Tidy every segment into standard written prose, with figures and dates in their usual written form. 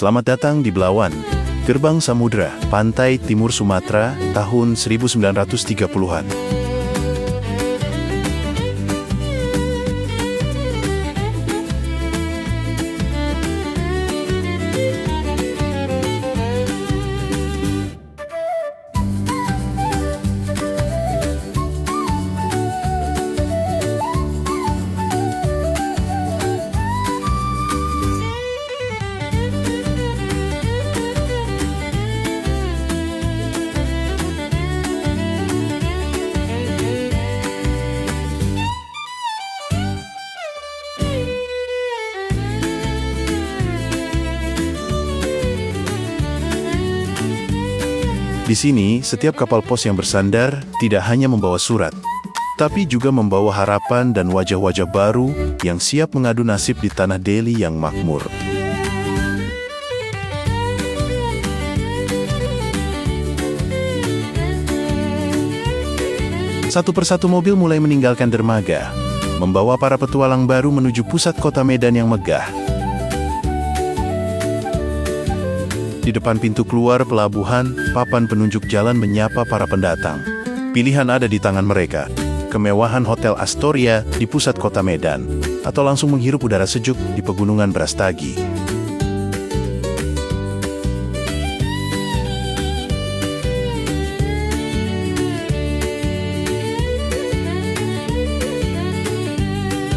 Selamat datang di Belawan, Gerbang Samudra, Pantai Timur Sumatera, tahun 1930-an. Di sini, setiap kapal pos yang bersandar tidak hanya membawa surat, tapi juga membawa harapan dan wajah-wajah baru yang siap mengadu nasib di tanah Delhi yang makmur. Satu persatu mobil mulai meninggalkan dermaga, membawa para petualang baru menuju pusat kota Medan yang megah. Di depan pintu keluar pelabuhan, papan penunjuk jalan menyapa para pendatang. Pilihan ada di tangan mereka, kemewahan Hotel Astoria di pusat kota Medan, atau langsung menghirup udara sejuk di pegunungan Brastagi.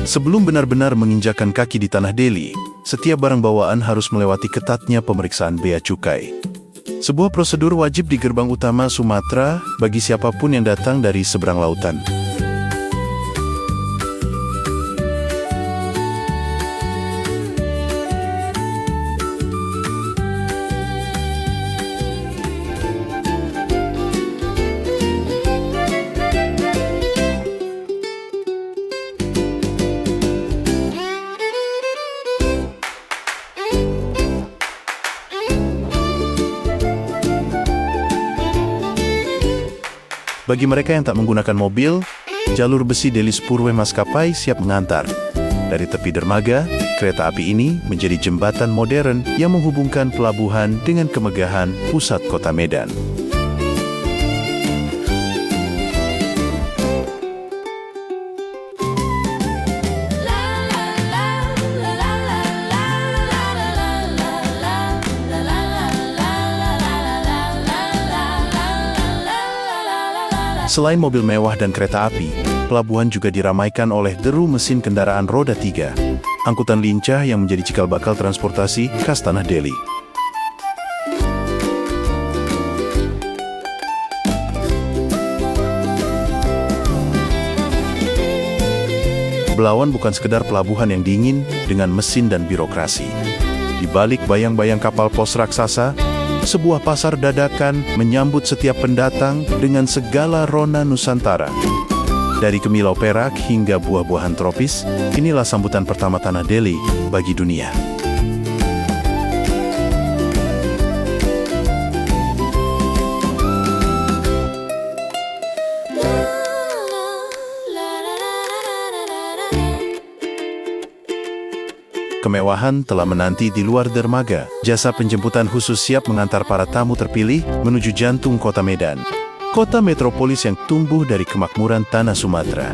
Sebelum benar-benar menginjakan kaki di tanah Delhi, setiap barang bawaan harus melewati ketatnya pemeriksaan bea cukai. Sebuah prosedur wajib di gerbang utama Sumatera bagi siapapun yang datang dari seberang lautan. Bagi mereka yang tak menggunakan mobil, jalur besi Delhi Spurway Maskapai siap mengantar. Dari tepi dermaga, kereta api ini menjadi jembatan modern yang menghubungkan pelabuhan dengan kemegahan pusat kota Medan. Selain mobil mewah dan kereta api, pelabuhan juga diramaikan oleh deru mesin kendaraan roda 3, angkutan lincah yang menjadi cikal bakal transportasi khas tanah Delhi. Belawan bukan sekedar pelabuhan yang dingin dengan mesin dan birokrasi. Di balik bayang-bayang kapal pos raksasa, sebuah pasar dadakan menyambut setiap pendatang dengan segala rona Nusantara. Dari kemilau perak hingga buah-buahan tropis, inilah sambutan pertama tanah Delhi bagi dunia. Kemewahan telah menanti di luar dermaga. Jasa penjemputan khusus siap mengantar para tamu terpilih menuju jantung kota Medan, kota metropolis yang tumbuh dari kemakmuran tanah Sumatera.